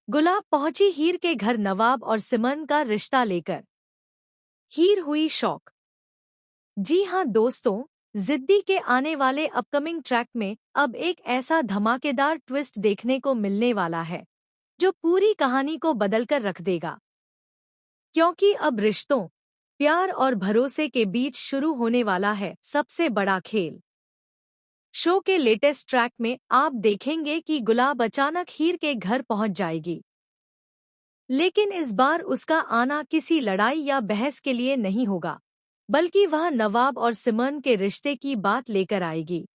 गुलाब पहुंची हीर के घर नवाब और सिमन का रिश्ता लेकर। हीर हुई शौक। जी हाँ दोस्तों, जिद्दी के आने वाले अपकमिंग ट्रैक में अब एक ऐसा धमाकेदार ट्विस्ट देखने को मिलने वाला है जो पूरी कहानी को बदलकर रख देगा। क्योंकि अब रिश्तों, प्यार और भरोसे के बीच शुरू होने वाला है सबसे बड़ा खेल। शो के लेटेस्ट ट्रैक में आप देखेंगे कि गुलाब अचानक हीर के घर पहुंच जाएगी। लेकिन इस बार उसका आना किसी लड़ाई या बहस के लिए नहीं होगा, बल्कि वह नवाब और सिमन के रिश्ते की बात लेकर आएगी।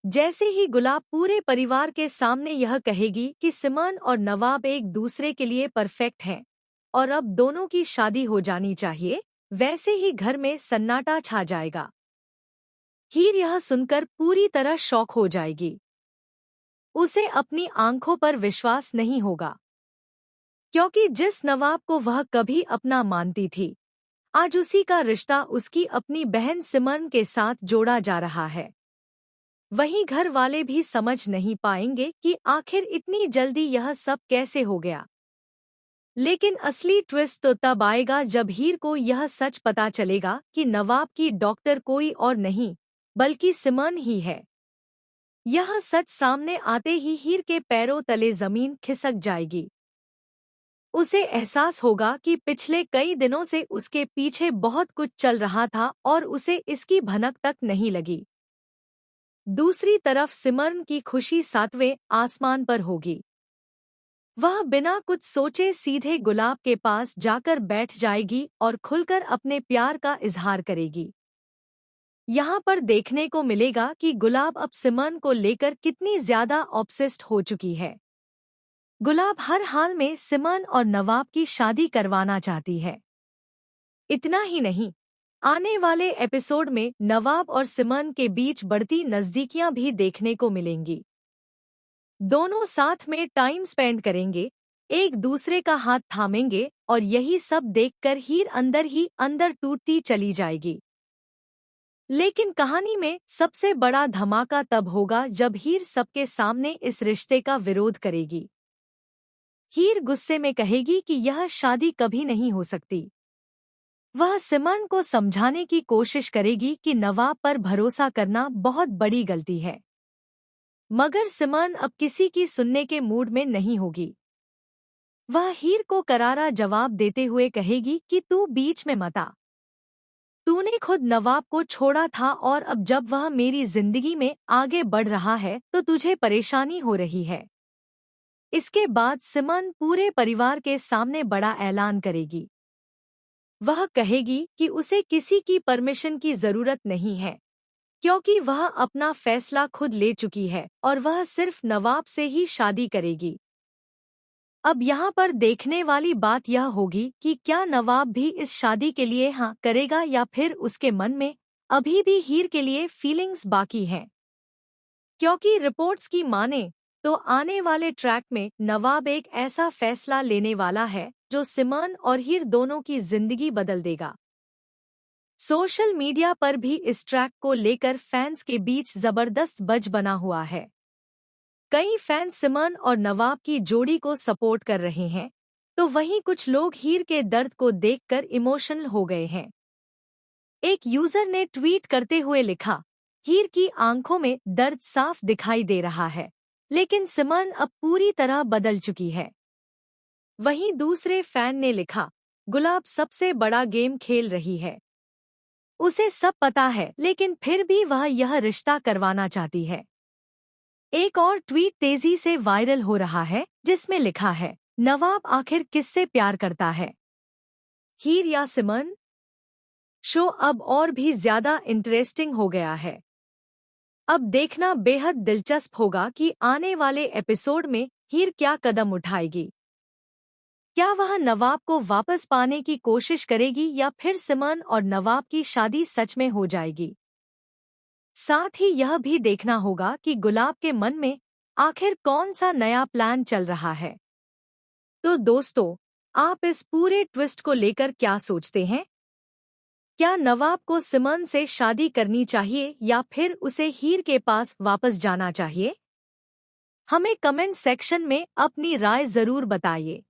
जैसे ही गुलाब पूरे परिवार के सामने यह कहेगी कि सिमन और नवाब एक दूसरे के लिए परफेक्ट हैं और अब दोनों की शादी हो जानी चाहिए, वैसे ही घर में सन्नाटा छा जाएगा। हीर यह सुनकर पूरी तरह शॉक हो जाएगी। उसे अपनी आंखों पर विश्वास नहीं होगा, क्योंकि जिस नवाब को वह कभी अपना मानती थी, आज उसी का रिश्ता उसकी अपनी बहन सिमन के साथ जोड़ा जा रहा है। वहीं घर वाले भी समझ नहीं पाएंगे कि आखिर इतनी जल्दी यह सब कैसे हो गया। लेकिन असली ट्विस्ट तो तब आएगा जब हीर को यह सच पता चलेगा कि नवाब की डॉक्टर कोई और नहीं बल्कि सिमन ही है। यह सच सामने आते ही हीर के पैरों तले जमीन खिसक जाएगी। उसे एहसास होगा कि पिछले कई दिनों से उसके पीछे बहुत कुछ चल रहा था और उसे इसकी भनक तक नहीं लगी। दूसरी तरफ सिमरन की खुशी सातवें आसमान पर होगी। वह बिना कुछ सोचे सीधे गुलाब के पास जाकर बैठ जाएगी और खुलकर अपने प्यार का इजहार करेगी। यहाँ पर देखने को मिलेगा कि गुलाब अब सिमरन को लेकर कितनी ज्यादा ऑब्सेस्ड हो चुकी है। गुलाब हर हाल में सिमरन और नवाब की शादी करवाना चाहती है। इतना ही नहीं, आने वाले एपिसोड में नवाब और सिमरन के बीच बढ़ती नजदीकियां भी देखने को मिलेंगी। दोनों साथ में टाइम स्पेंड करेंगे, एक दूसरे का हाथ थामेंगे और यही सब देखकर हीर अंदर ही अंदर टूटती चली जाएगी। लेकिन कहानी में सबसे बड़ा धमाका तब होगा जब हीर सबके सामने इस रिश्ते का विरोध करेगी। हीर गुस्से में कहेगी कि यह शादी कभी नहीं हो सकती। वह सिमरन को समझाने की कोशिश करेगी कि नवाब पर भरोसा करना बहुत बड़ी गलती है। मगर सिमरन अब किसी की सुनने के मूड में नहीं होगी। वह हीर को करारा जवाब देते हुए कहेगी कि तू बीच में मत आ। तूने खुद नवाब को छोड़ा था और अब जब वह मेरी जिंदगी में आगे बढ़ रहा है तो तुझे परेशानी हो रही है। इसके बाद सिमरन पूरे परिवार के सामने बड़ा ऐलान करेगी। वह कहेगी कि उसे किसी की परमिशन की जरूरत नहीं है, क्योंकि वह अपना फैसला खुद ले चुकी है और वह सिर्फ नवाब से ही शादी करेगी। अब यहाँ पर देखने वाली बात यह होगी कि क्या नवाब भी इस शादी के लिए हाँ करेगा या फिर उसके मन में अभी भी हीर के लिए फीलिंग्स बाकी हैं। क्योंकि रिपोर्ट्स की माने तो आने वाले ट्रैक में नवाब एक ऐसा फैसला लेने वाला है जो सिमरन और हीर दोनों की जिंदगी बदल देगा। सोशल मीडिया पर भी इस ट्रैक को लेकर फैंस के बीच जबरदस्त बज़ बना हुआ है। कई फैंस सिमरन और नवाब की जोड़ी को सपोर्ट कर रहे हैं, तो वहीं कुछ लोग हीर के दर्द को देखकर इमोशनल हो गए हैं। एक यूजर ने ट्वीट करते हुए लिखा, हीर की आंखों में दर्द साफ दिखाई दे रहा है, लेकिन सिमरन अब पूरी तरह बदल चुकी है। वहीं दूसरे फैन ने लिखा, गुलाब सबसे बड़ा गेम खेल रही है। उसे सब पता है लेकिन फिर भी वह यह रिश्ता करवाना चाहती है। एक और ट्वीट तेजी से वायरल हो रहा है जिसमें लिखा है, नवाब आखिर किससे प्यार करता है, हीर या सिमरन? शो अब और भी ज्यादा इंटरेस्टिंग हो गया है। अब देखना बेहद दिलचस्प होगा कि आने वाले एपिसोड में हीर क्या कदम उठाएगी। क्या वह नवाब को वापस पाने की कोशिश करेगी या फिर सिमरन और नवाब की शादी सच में हो जाएगी। साथ ही यह भी देखना होगा कि गुलाब के मन में आखिर कौन सा नया प्लान चल रहा है। तो दोस्तों, आप इस पूरे ट्विस्ट को लेकर क्या सोचते हैं? क्या नवाब को सिमरन से शादी करनी चाहिए या फिर उसे हीर के पास वापस जाना चाहिए? हमें कमेंट सेक्शन में अपनी राय जरूर बताइए।